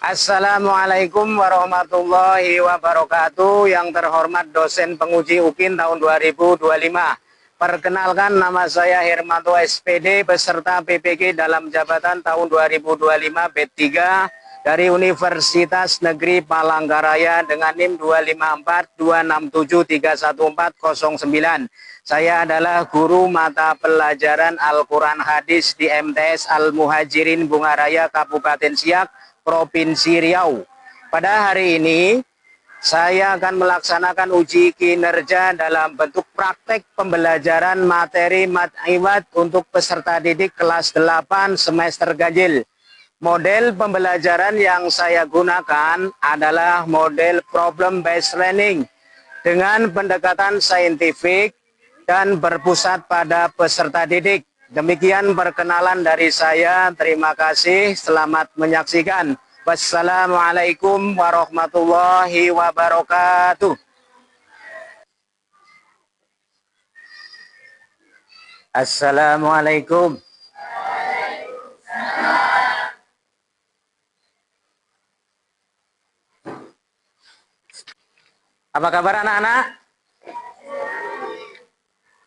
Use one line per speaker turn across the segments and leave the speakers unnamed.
Assalamualaikum warahmatullahi wabarakatuh. Yang terhormat dosen penguji UKIN tahun 2025. Perkenalkan, nama saya Hermanto SPD, peserta PPG dalam jabatan tahun 2025 B3 dari Universitas Negeri Palangkaraya dengan NIM 25426731409. Saya adalah guru mata pelajaran Al-Quran Hadis di MTS Al-Muhajirin Bungaraya Kabupaten Siak, Provinsi Riau. Pada hari ini saya akan melaksanakan uji kinerja dalam bentuk praktek pembelajaran materi Mat-Iwat untuk peserta didik kelas 8 semester ganjil. Model pembelajaran yang saya gunakan adalah model problem based learning dengan pendekatan saintifik dan berpusat pada peserta didik. Demikian perkenalan dari saya. Terima kasih. Selamat menyaksikan. Wassalamualaikum warahmatullahi wabarakatuh. Assalamualaikum. Apa kabar anak-anak?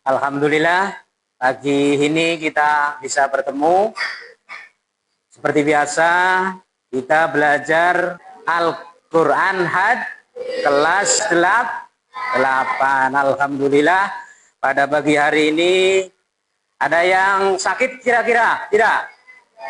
Alhamdulillah, pagi ini kita bisa bertemu. Seperti biasa, kita belajar Al-Quran kelas 8. Alhamdulillah, pada pagi hari ini ada yang sakit kira-kira? Tidak?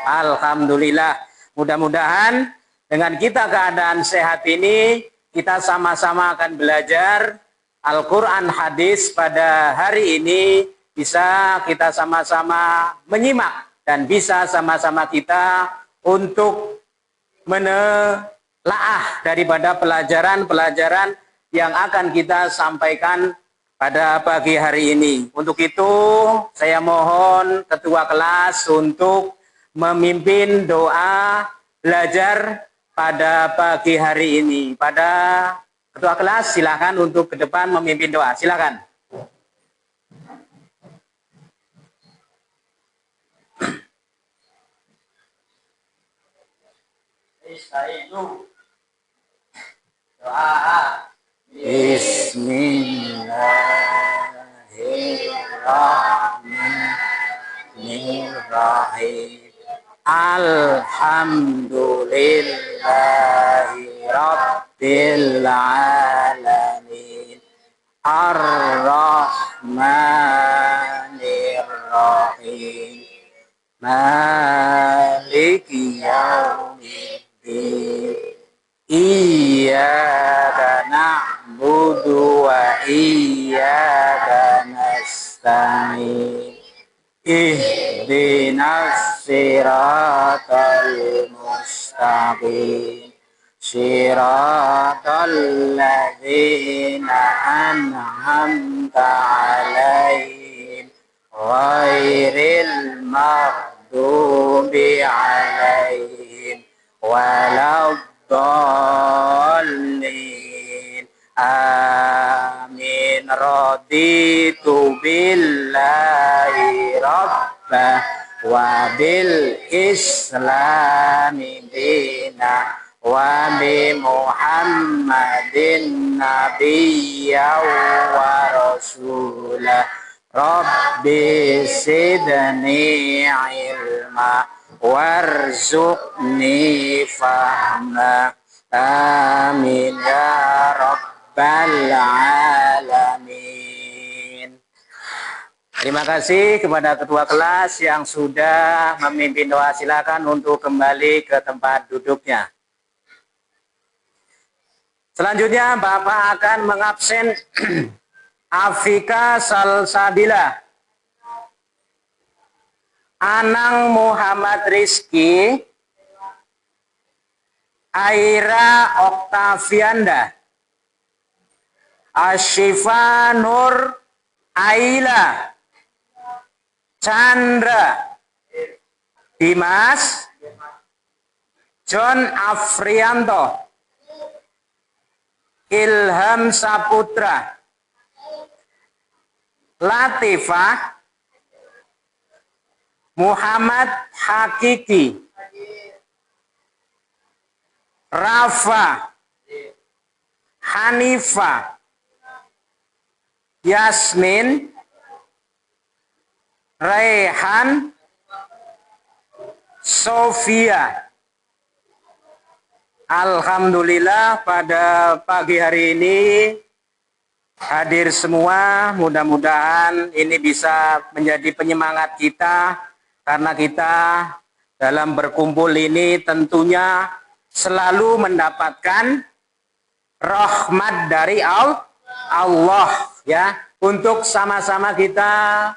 Alhamdulillah. Mudah-mudahan dengan kita keadaan sehat ini, kita sama-sama akan belajar Al-Quran hadis pada hari ini, bisa kita sama-sama menyimak dan bisa sama-sama kita untuk menelaah daripada pelajaran-pelajaran yang akan kita sampaikan pada pagi hari ini. Untuk itu saya mohon ketua kelas untuk memimpin doa belajar pada pagi hari ini. Pada ketua kelas silakan untuk ke depan memimpin doa. Silakan. Bismillahirrahmanirrahim. Alhamdulillahi Rabbil Alamin. Ar-Rahmanir-Rahim. Maliki yaumiddin. Iyyaka na'budu wa iyyaka nasta'in. Ihdinas siratal mustaqim. Siratal ladzina an'amta 'alaihim ghairil maghdubi 'alaihim waladdallin. Amin. Raditu billahi rabbah wa bil islami dina wa bi Muhammadin nabiyya wa rasulah. Rabbi sidni ilma warzuqni fahma. Amin ya rabbal alamin. Terima kasih kepada ketua kelas yang sudah memimpin doa. Silakan untuk kembali ke tempat duduknya. Selanjutnya Bapak akan mengabsen Afika Salsabila, Anang Muhammad Rizki, Aira Oktavianda, Ashifa Nur Aila, Chandra, Dimas, John Afrianto, Ilham Saputra, Latifah, Muhammad Hakiki, Rafa, Hanifa, Yasmin, Raihan, Sofia. Alhamdulillah pada pagi hari ini hadir semua. Mudah-mudahan ini bisa menjadi penyemangat kita, karena kita dalam berkumpul ini tentunya selalu mendapatkan rahmat dari Allah, ya, untuk sama-sama kita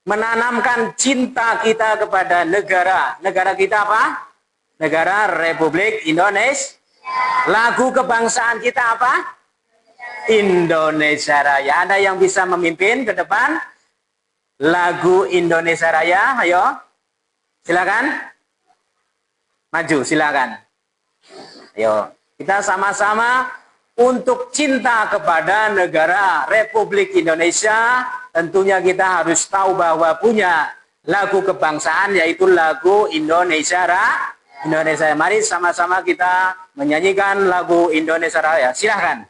menanamkan cinta kita kepada negara. Negara kita apa? Negara Republik Indonesia. Lagu kebangsaan kita apa? Indonesia Raya. Ada yang bisa memimpin ke depan lagu Indonesia Raya? Ayo, silakan. Maju, silakan. Ayo, kita sama-sama untuk cinta kepada negara Republik Indonesia. Tentunya kita harus tahu bahwa punya lagu kebangsaan, yaitu lagu Indonesia Raya. Indonesia. Mari sama-sama kita menyanyikan lagu Indonesia Raya. Silahkan.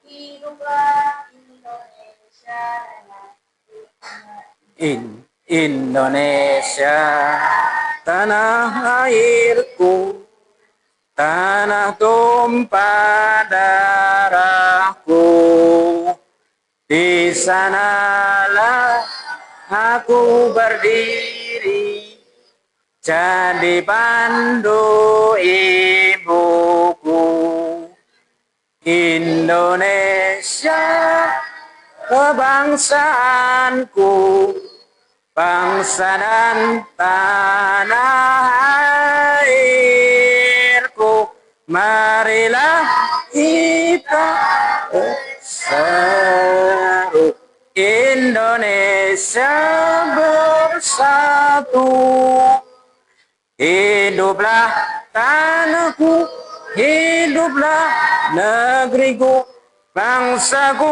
Hiduplah Indonesia Raya.
Indonesia, tanah airku, tanah tumpah darahku. Di sanalah aku berdiri, jadi pandu ibuku. Indonesia kebangsaanku, bangsa dan tanah airku. Marilah kita bersatu, Indonesia bersatu. Hiduplah tanahku, hiduplah negeriku, bangsaku,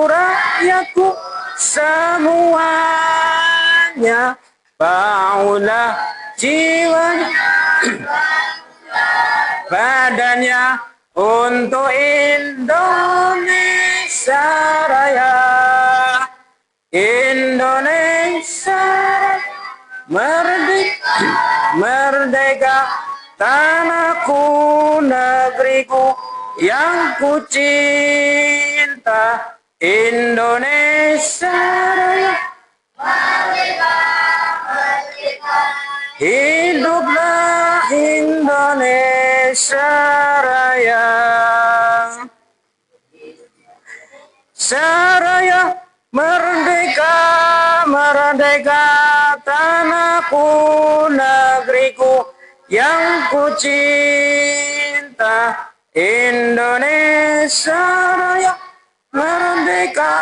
rakyatku, semuanya. Bangunlah jiwanya, badannya untuk Indonesia Raya. Indonesia merdeka, merdeka, tanahku, negeriku yang ku cinta. Indonesia Raya,
Merdeka, merdeka,
hiduplah Indonesia Raya. Saraya merdeka, merdeka, tanahku, negeriku yang ku cinta. Indonesia Raya, merdeka,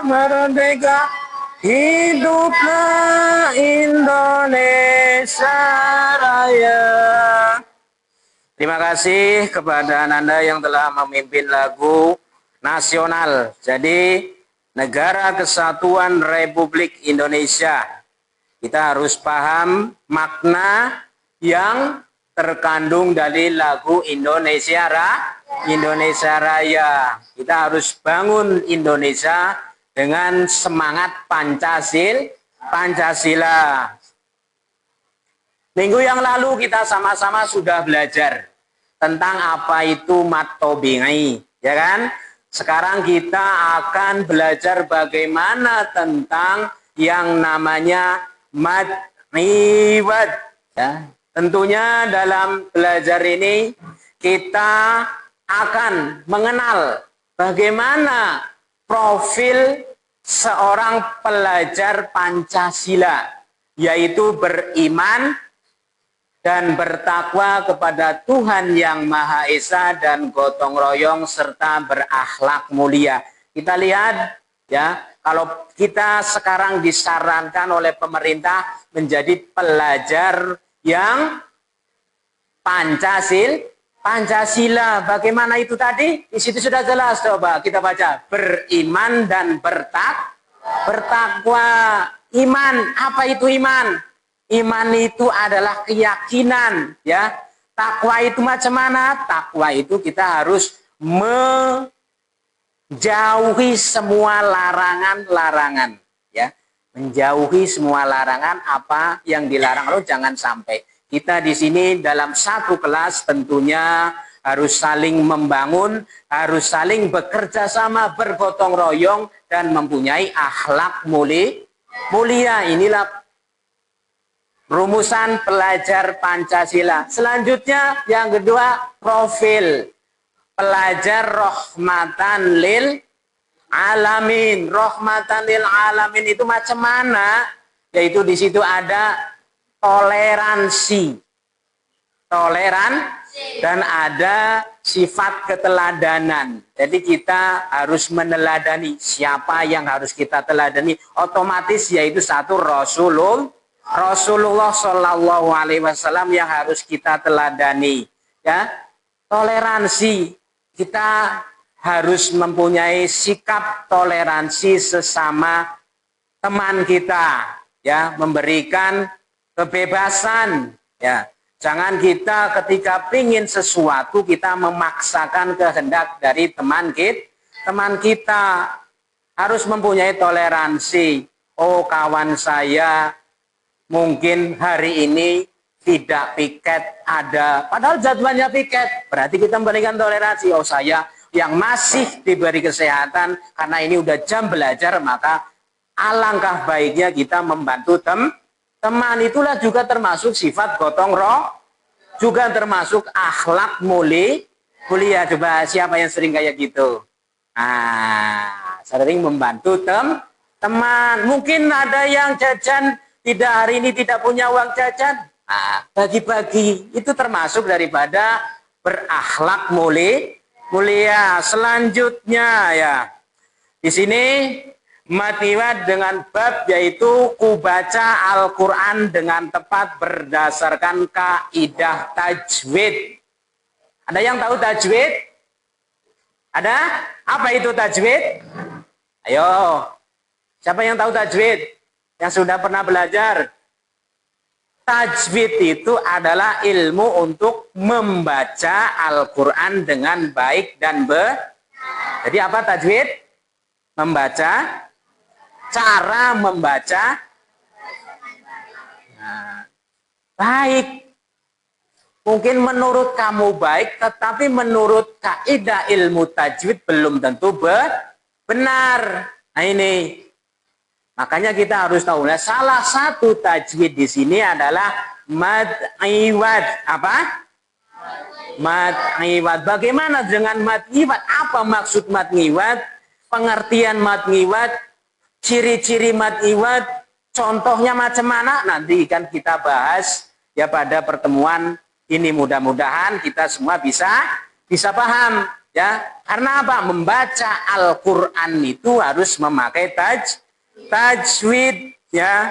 merdeka, hiduplah Indonesia Raya. Terima kasih kepada Anda yang telah memimpin lagu nasional. Jadi Negara Kesatuan Republik Indonesia. Kita harus paham makna yang terkandung dari lagu Indonesia Raya. Kita harus bangun Indonesia dengan semangat Pancasila. Minggu yang lalu kita sama-sama sudah belajar tentang apa itu matobingai, ya kan? Sekarang kita akan belajar bagaimana tentang yang namanya madriwat. Ya. Tentunya dalam belajar ini kita akan mengenal bagaimana profil seorang pelajar Pancasila, yaitu beriman dan bertakwa kepada Tuhan Yang Maha Esa dan gotong royong serta berakhlak mulia. Kita lihat ya, kalau kita sekarang disarankan oleh pemerintah menjadi pelajar yang Pancasila. Bagaimana itu tadi? Di situ sudah jelas, coba kita baca. Beriman dan bertakwa. Iman, apa itu iman? Iman itu adalah keyakinan, ya, Takwa itu macam mana? Takwa itu kita harus menjauhi semua larangan-larangan, ya. Menjauhi semua larangan, apa yang dilarang Allah jangan sampai. Kita di sini dalam satu kelas tentunya harus saling membangun, harus saling bekerja sama, bergotong royong dan mempunyai akhlak mulia. Inilah rumusan pelajar Pancasila. Selanjutnya yang kedua, profil pelajar rahmatan lil alamin. Rahmatan lil alamin itu macam mana? Yaitu di situ ada toleransi. Dan ada sifat keteladanan. Jadi kita harus meneladani. Siapa yang harus kita teladani? Otomatis yaitu satu Rasulullah Shallallahu Alaihi Wasallam yang harus kita teladani. Ya, toleransi. Kita harus mempunyai sikap toleransi sesama teman kita. Ya, memberikan kebebasan. Ya. Jangan kita ketika ingin sesuatu kita memaksakan kehendak dari teman kita. Harus mempunyai toleransi. Oh, kawan saya mungkin hari ini tidak piket ada. Padahal jadwalnya piket. Berarti kita memberikan toleransi. Oh, saya yang masih diberi kesehatan karena ini udah jam belajar, maka alangkah baiknya kita membantu teman. Itulah juga termasuk sifat gotong royong, juga termasuk akhlak mulia. Coba siapa yang sering kayak gitu? Sering membantu teman. Mungkin ada yang jajan hari ini tidak punya uang jajan. Bagi-bagi itu termasuk daripada berakhlak mulia. Selanjutnya ya, di sini Matiwat dengan bab yaitu kubaca Al-Quran dengan tepat berdasarkan kaidah tajwid. Ada yang tahu tajwid? Ada? Apa itu tajwid? Ayo, siapa yang tahu tajwid? Yang sudah pernah belajar? Tajwid itu adalah ilmu untuk membaca Al-Quran dengan baik dan Jadi apa tajwid? Membaca. Cara membaca baik. Mungkin menurut kamu baik, tetapi menurut kaidah ilmu tajwid belum tentu benar. Nah ini, makanya kita harus tahu. Nah, salah satu tajwid di sini adalah mad iwad. Apa? Mad iwad. Bagaimana dengan mad iwad? Apa maksud mad iwad? Pengertian mad iwad? Ciri-ciri mad iwad, contohnya macam mana? Nanti kan kita bahas ya pada pertemuan ini. Mudah-mudahan kita semua bisa paham ya. Karena apa? Membaca Al-Qur'an itu harus memakai tajwid ya.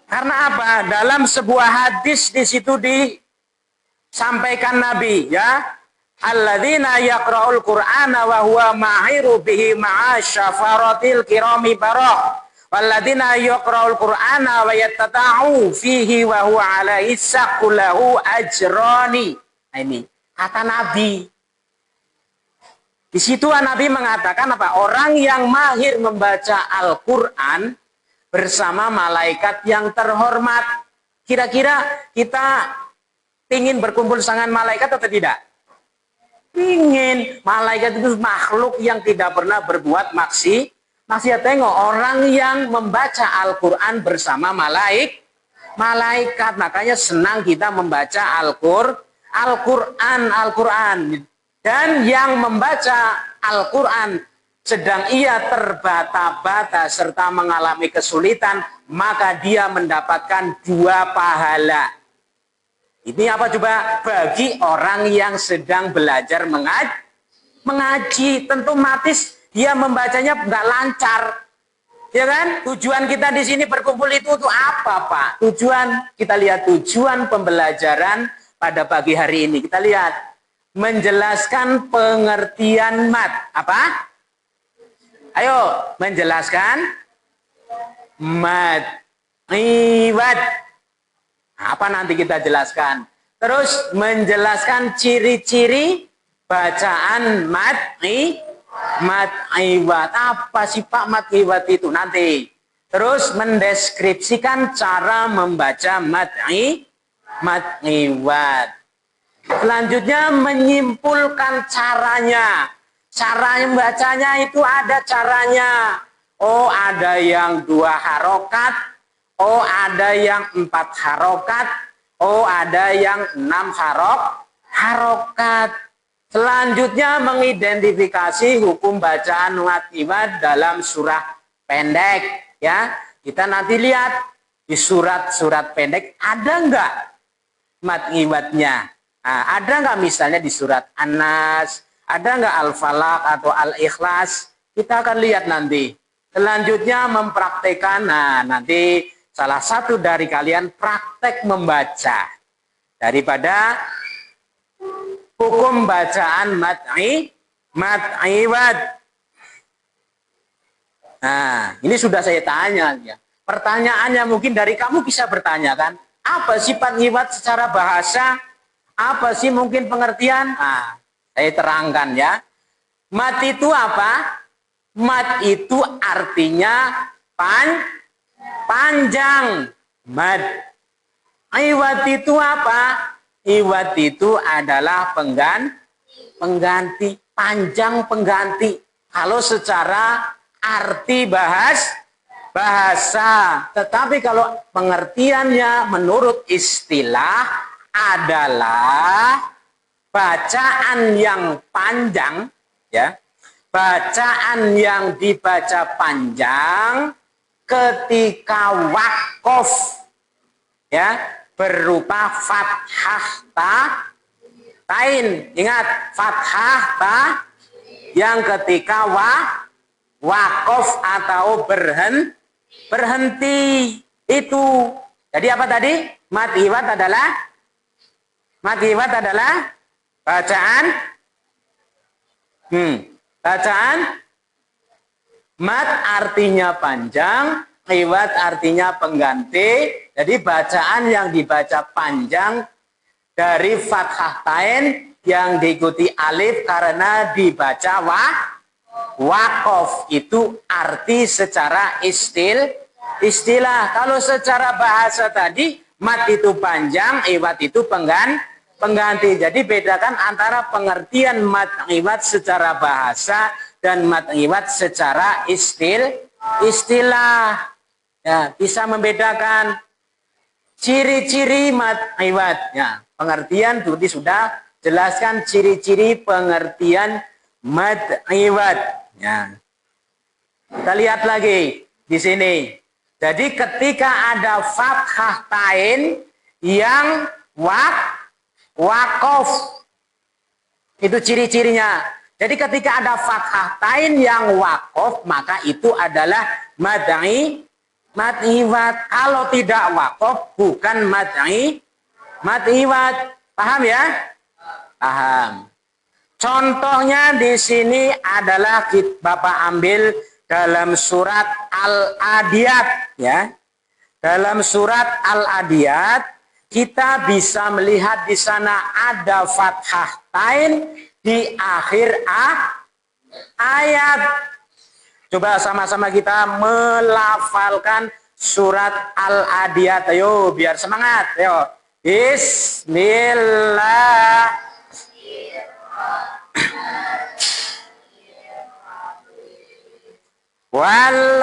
Karena apa? Dalam sebuah hadis di situ disampaikan Nabi ya. Alladzina yaqra'ul Qur'ana wa huwa mahiru bihi ma'a syafaratil kirami barah. Walladzina yaqra'ul Qur'ana wa yattata'u fihi wa huwa 'alaihi saqulahu ajrani. Nah, ini kata Nabi. Di situ Nabi mengatakan apa? Orang yang mahir membaca Al-Qur'an bersama malaikat yang terhormat. Kira-kira kita ingin berkumpul dengan malaikat atau tidak? Ingin. Malaikat itu makhluk yang tidak pernah berbuat maksiat. Tengok orang yang membaca Al-Quran bersama malaikat. Makanya senang kita membaca Al-Quran. Dan yang membaca Al-Quran sedang ia terbata-bata serta mengalami kesulitan, maka dia mendapatkan 2 pahala. Ini apa coba? Bagi orang yang sedang belajar mengaji, tentu otomatis dia membacanya nggak lancar, ya kan? Tujuan kita di sini berkumpul itu untuk apa, Pak? Kita lihat tujuan pembelajaran pada pagi hari ini. Kita lihat menjelaskan pengertian mat. Apa? Ayo, menjelaskan mat iwad. Apa nanti kita jelaskan? Terus menjelaskan ciri-ciri bacaan mad iwat. Apa sih Pak mad iwat itu nanti? Terus mendeskripsikan cara membaca mad iwat. Selanjutnya menyimpulkan caranya. Cara membacanya itu ada caranya. Oh, ada yang 2 harokat. Oh, ada yang 4 harokat. Oh, ada yang 6 harokat. Selanjutnya mengidentifikasi hukum bacaan mad iwat dalam surah pendek. Ya, kita nanti lihat di surat-surat pendek ada nggak mad iwatnya. Nah, ada nggak misalnya di surat An-Nas, ada nggak Al-Falaq atau Al-Ikhlas? Kita akan lihat nanti. Selanjutnya mempraktekkan, nah nanti salah satu dari kalian praktek membaca. Daripada hukum bacaan mad iwat. Nah, ini sudah saya tanya. Ya. Pertanyaannya mungkin dari kamu bisa bertanya kan, apa sih mad iwat secara bahasa? Apa sih mungkin pengertian? Nah, saya terangkan ya. Mad itu apa? Mad itu artinya panjang. Mad. Iwat itu apa? Iwat itu adalah pengganti. Panjang pengganti. Kalau secara arti bahasa. Tetapi kalau pengertiannya menurut istilah adalah bacaan yang panjang, ya, bacaan yang dibaca panjang ketika wakof, ya, berupa fathah tain. Ingat, fathah yang ketika wakof atau berhenti itu. Jadi apa tadi? Mad iwat adalah bacaan mad artinya panjang, iwat artinya pengganti. Jadi bacaan yang dibaca panjang dari fathah tain yang diikuti alif karena dibaca wakof. Itu arti secara istilah. Kalau secara bahasa tadi mad itu panjang, iwat itu pengganti. Jadi bedakan antara pengertian mad iwat secara bahasa dan mad iwat secara istilah. Ya, bisa membedakan ciri-ciri mad iwat. Ya, pengertian tadi sudah jelaskan ciri-ciri pengertian mad iwat. Ya. Kita lihat lagi di sini. Jadi ketika ada fathah tain yang wakof, itu ciri-cirinya. Jadi ketika ada fathah tain yang wakof, maka itu adalah mad iwat. Kalau tidak wakof, bukan mad iwat. Paham ya? Paham. Contohnya di sini adalah Bapak ambil dalam surat Al-Adiyat, ya. Dalam surat Al-Adiyat kita bisa melihat di sana ada fathah tain di akhir ayat. Coba sama-sama kita melafalkan surat Al-Adiyat. Ayo biar semangat. Ayo. Bismillah. Wal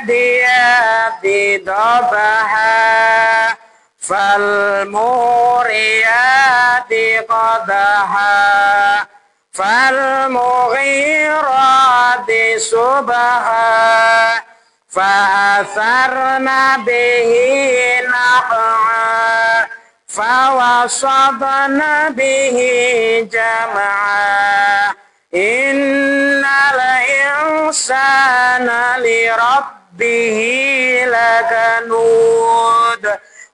'adiyati dhabaha fal muriyati qadaha fal mughirati subha fa atharna bihi naq'a fa wasabna bihi jam'a innal insana li rabbihi lakanud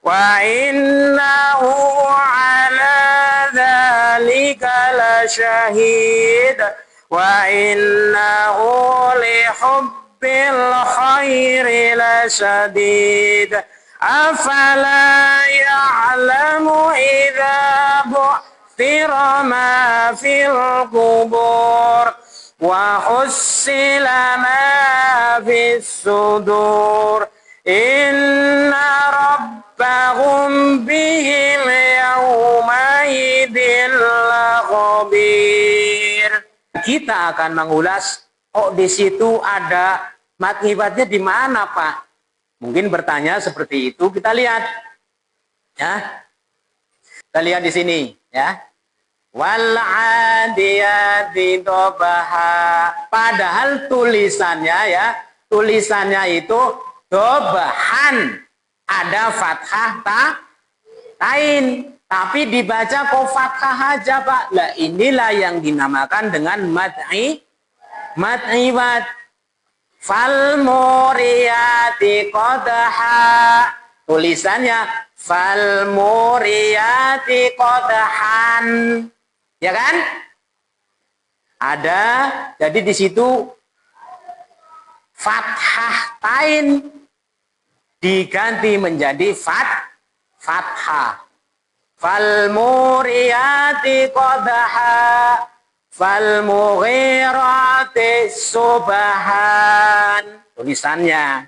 wa innahu ala dhalika lasyahid wa innahu li hubbil khairi lasyadid Afala ya'lamu idza bu'thira ma fil qubur wa hussila ma fis sudur inna rabbahum bihim yawma idin lakhabir. Kita akan mengulas, oh di situ ada makibatnya di mana, Pak? Mungkin bertanya seperti itu, kita lihat. Ya. Kita lihat di sini, ya. Wal 'adiyati dhabaha. Padahal tulisannya ya, tulisannya itu dhabahan. Ada fathah tain, tapi dibaca kok fathah aja, Pak. Lah inilah yang dinamakan dengan mad'iwat. Fal muriyati qadha. Tulisannya fal muriyati qadhan. Ya kan? Ada, jadi di situ fathah tain diganti menjadi fathah. Fal muriyati qadha fal mughirati subahan. Tulisannya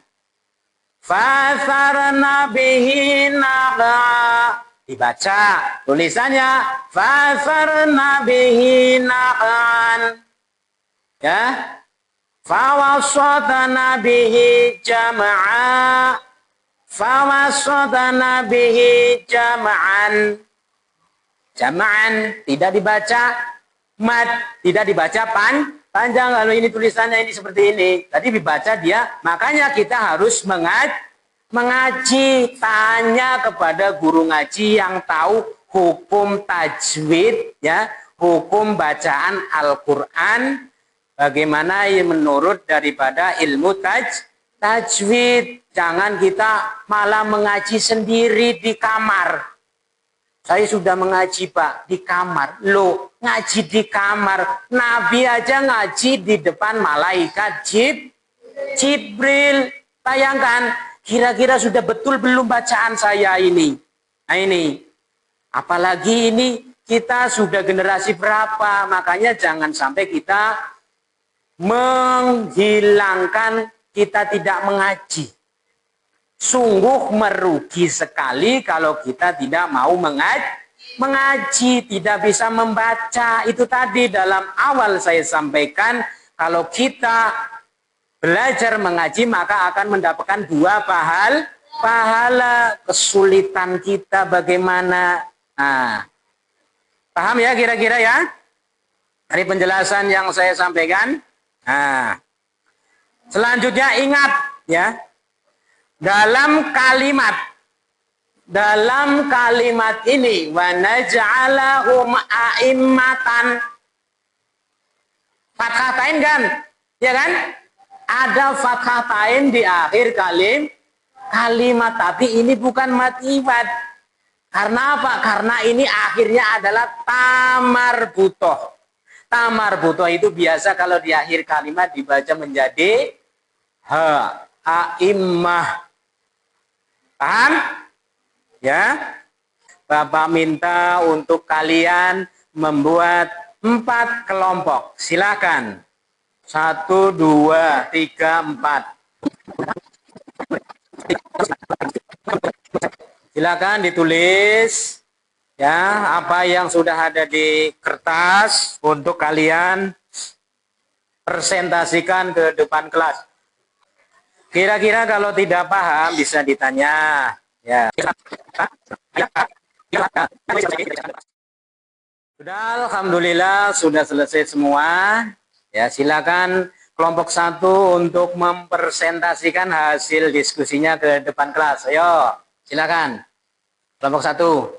fasarna bihi naqa. Dibaca tulisannya fasarna bihi naqan. Ya. Fawasatna bihi jama'a. Fawasatna bihi jama'an. Jama'an tidak dibaca mat, tidak dibaca panjang. Kalau ini tulisannya ini seperti ini, tadi dibaca dia. Makanya kita harus mengaji, tanya kepada guru ngaji yang tahu hukum tajwid, ya, hukum bacaan Al-Quran, bagaimana yang menurut daripada ilmu tajwid. Jangan kita malah mengaji sendiri di kamar. Saya sudah mengaji, Pak, di kamar. Loh, ngaji di kamar. Nabi aja ngaji di depan malaikat Jibril. Bayangkan, kira-kira sudah betul belum bacaan saya ini? Nah ini. Apalagi ini kita sudah generasi berapa. Makanya jangan sampai kita menghilangkan, kita tidak mengaji. Sungguh merugi sekali kalau kita tidak mau mengaji, tidak bisa membaca. Itu tadi dalam awal saya sampaikan, kalau kita belajar mengaji maka akan mendapatkan dua pahala. Kesulitan kita bagaimana? Nah, paham ya kira-kira ya? Dari penjelasan yang saya sampaikan. Nah, selanjutnya ingat ya. Dalam kalimat ini wa naj'alahum a'immatan, fathah tain kan? Ya kan? Ada fathah tain di akhir kalimat, tapi ini bukan mad'iwat. Karena apa? Karena ini akhirnya adalah tamar butoh. Tamar butoh itu biasa kalau di akhir kalimat dibaca menjadi a'immah. Paham? Ya. Bapak minta untuk kalian membuat 4 kelompok. Silakan. 1, 2, 3, 4. Silakan ditulis ya apa yang sudah ada di kertas untuk kalian presentasikan ke depan kelas. Kira-kira kalau tidak paham bisa ditanya. Ya. Sudah, alhamdulillah sudah selesai semua. Ya, silakan kelompok 1 untuk mempresentasikan hasil diskusinya ke depan kelas. Ayo, silakan. Kelompok 1.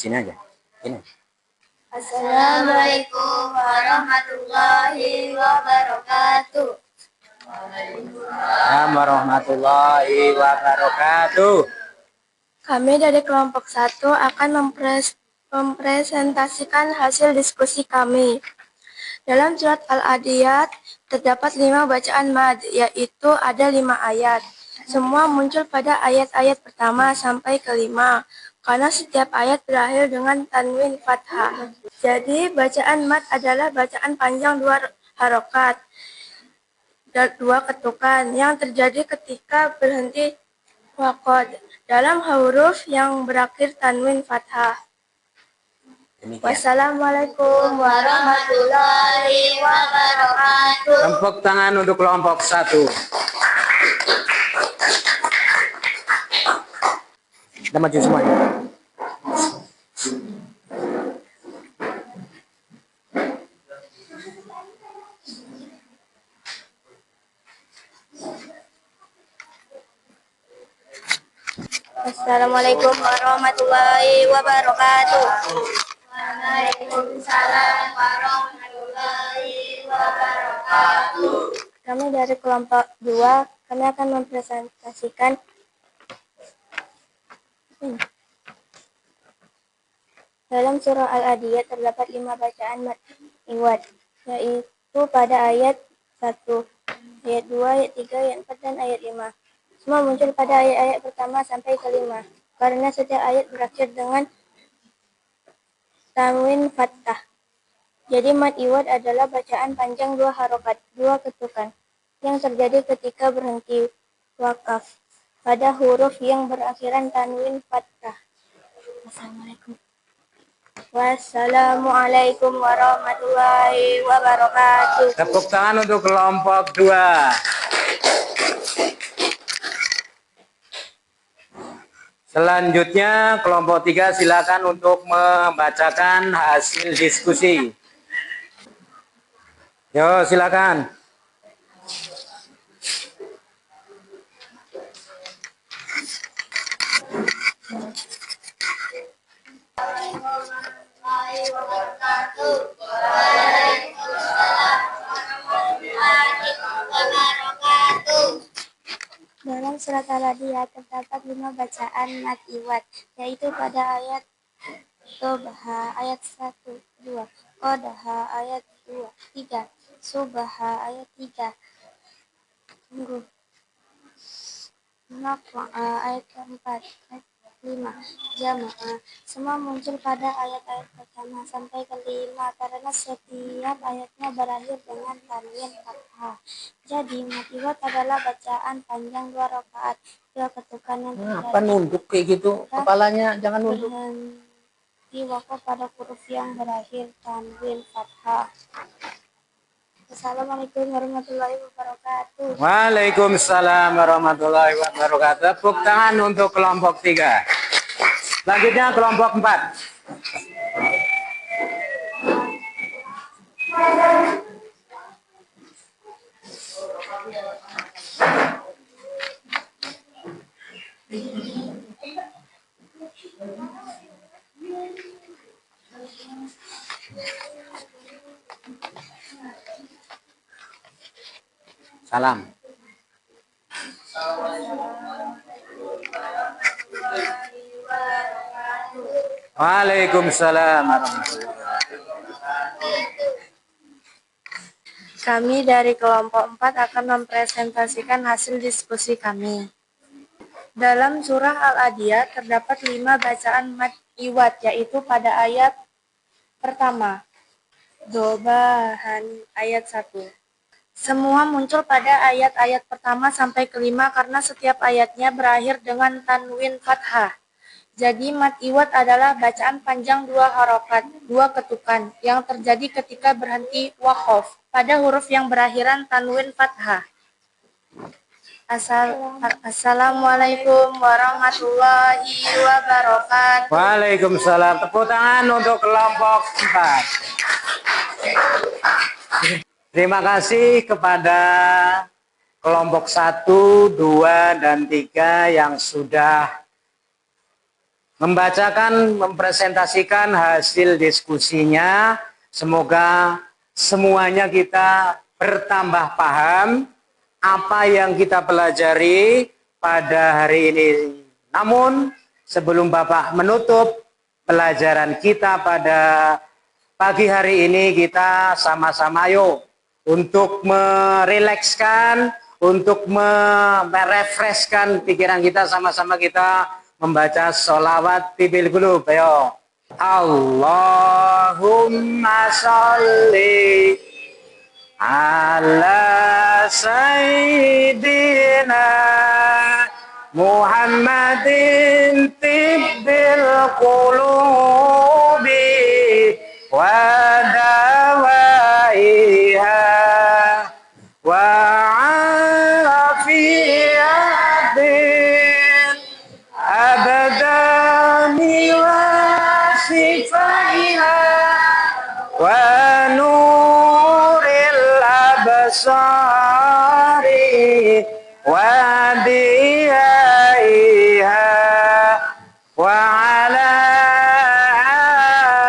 Sini aja. Ini.
Assalamualaikum warahmatullahi wabarakatuh.
Waalaikumsalam warahmatullahi wabarakatuh.
Kami dari kelompok 1 akan
mempresentasikan hasil diskusi kami. Dalam surat Al-Adiyat terdapat 5 bacaan mad, yaitu ada 5 ayat. Semua muncul pada ayat-ayat pertama sampai kelima, karena setiap ayat berakhir dengan tanwin fathah. Jadi bacaan mad adalah bacaan panjang 2 harokat dan 2 ketukan yang terjadi ketika berhenti waqad dalam huruf yang berakhir tanwin fathah. Wassalamualaikum warahmatullahi wabarakatuh.
Tepuk tangan untuk kelompok 1. Kita maju semuanya.
Assalamualaikum warahmatullahi wabarakatuh. Waalaikumsalam warahmatullahi wabarakatuh. Kami dari kelompok 2, kami akan mempresentasikan dalam surah Al-Adiyat terdapat 5 bacaan mad iwad, yaitu pada ayat 1, ayat 2, ayat 3, ayat 4, dan ayat 5. Semua muncul pada ayat-ayat pertama sampai kelima, karena setiap ayat berakhir dengan tanwin fathah. Jadi mad iwad adalah bacaan panjang 2 harokat, 2 ketukan, yang terjadi ketika berhenti wakaf pada huruf yang berakhiran tanwin fathah. Wassalamualaikum warahmatullahi wabarakatuh.
Tepuk tangan untuk kelompok 2. Selanjutnya kelompok 3 silakan untuk membacakan hasil diskusi. Yo, silakan.
Dalam surat Al-Adiyat terdapat 5 bacaan mad iwad, yaitu pada ayat Tobaha ayat 1, 2, Qodaha ayat 2, 3, Subaha ayat 3, Naqa'a ayat 4, ayat 5, Jamaah. Semua muncul pada ayat-ayat pertama sampai kelima, karena setiap ayatnya berakhir dengan tanwin fathah. Jadi mad iwad adalah bacaan panjang 2 rakaat, 2 ketukan yang terjadi.
Apa nunduk kayak gitu? Kepalanya jangan nunduk.
Berhenti wakaf pada huruf yang berakhir tanwin fathah. Assalamualaikum warahmatullahi wabarakatuh.
Waalaikumsalam warahmatullahi wabarakatuh. Tepuk tangan untuk kelompok 3. Selanjutnya kelompok 4. Salam. Waalaikumsalam warahmatullahi wabarakatuh.
Kami dari kelompok 4 akan mempresentasikan hasil diskusi kami. Dalam surah Al-Adiyat terdapat 5 bacaan mad iwad, yaitu pada ayat pertama, Dobahan ayat 1. Semua muncul pada ayat-ayat pertama sampai kelima karena setiap ayatnya berakhir dengan tanwin fathah. Jadi mad iwad adalah bacaan panjang 2 harokat, 2 ketukan, yang terjadi ketika berhenti waqaf pada huruf yang berakhiran tanwin fathah. Assalamualaikum warahmatullahi wabarakatuh.
Waalaikumsalam. Tepuk tangan untuk kelompok 4. Terima kasih kepada kelompok 1, 2, dan 3 yang sudah membacakan, mempresentasikan hasil diskusinya. Semoga semuanya kita bertambah paham apa yang kita pelajari pada hari ini. Namun sebelum Bapak menutup pelajaran kita pada pagi hari ini. Kita sama-sama yuk untuk merilekskan, untuk merefreshkan pikiran kita, sama-sama kita membaca sholawat tibil qulub. Ayo. Allahumma sholli ala sayyidina Muhammadin tibbil qulubi wa dawaiha wa afiyatin abadani wa sifaiha wa nuril absari wa diyaiha wa ala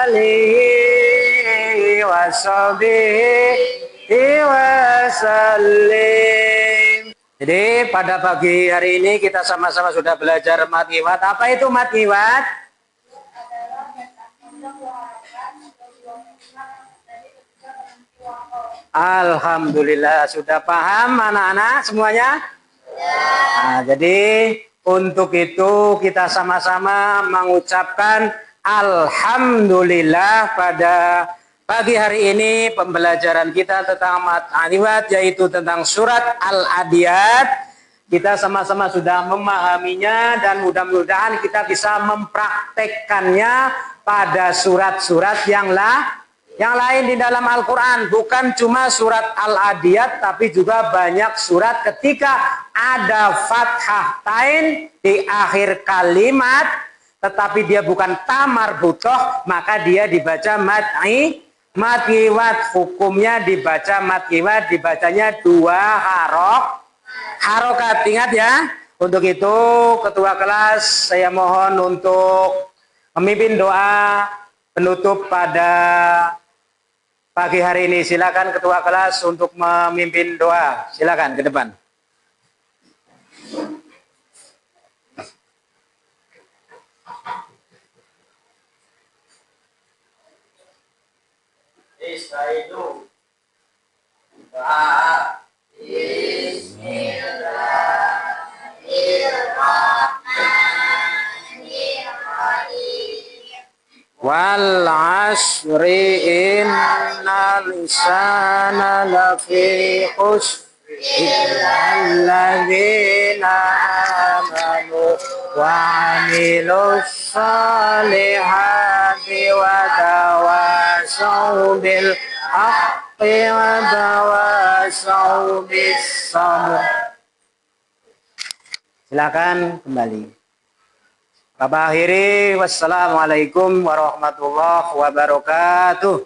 alihi wa sahbihi wa sallim. Jadi pada pagi hari ini kita sama-sama sudah belajar mat iwat. Apa itu mat iwat? Alhamdulillah sudah paham anak-anak semuanya? Nah, jadi untuk itu kita sama-sama mengucapkan alhamdulillah pada pagi hari ini. Pembelajaran kita tentang mat iwat yaitu tentang surat Al-Adiyat. Kita sama-sama sudah memahaminya dan mudah-mudahan kita bisa mempraktekkannya pada surat-surat yang lain di dalam Al-Quran. Bukan cuma surat Al-Adiyat, tapi juga banyak surat ketika ada fathah tain di akhir kalimat, tetapi dia bukan tamar butoh, maka dia dibaca mat iwat. Hukumnya dibaca mat iwat, dibacanya 2 harokat. Ingat ya. Untuk itu ketua kelas saya mohon untuk memimpin doa penutup pada pagi hari ini. Silakan ketua kelas untuk memimpin doa. Silakan ke depan. Wal asri innal insana lafi khusr illal ladzina amanu wa amilus salihati wa tawasaw bil haqqi wa tawasaw bis sabr. Silakan kembali. Bapak akhiri, wassalamualaikum warahmatullahi wabarakatuh.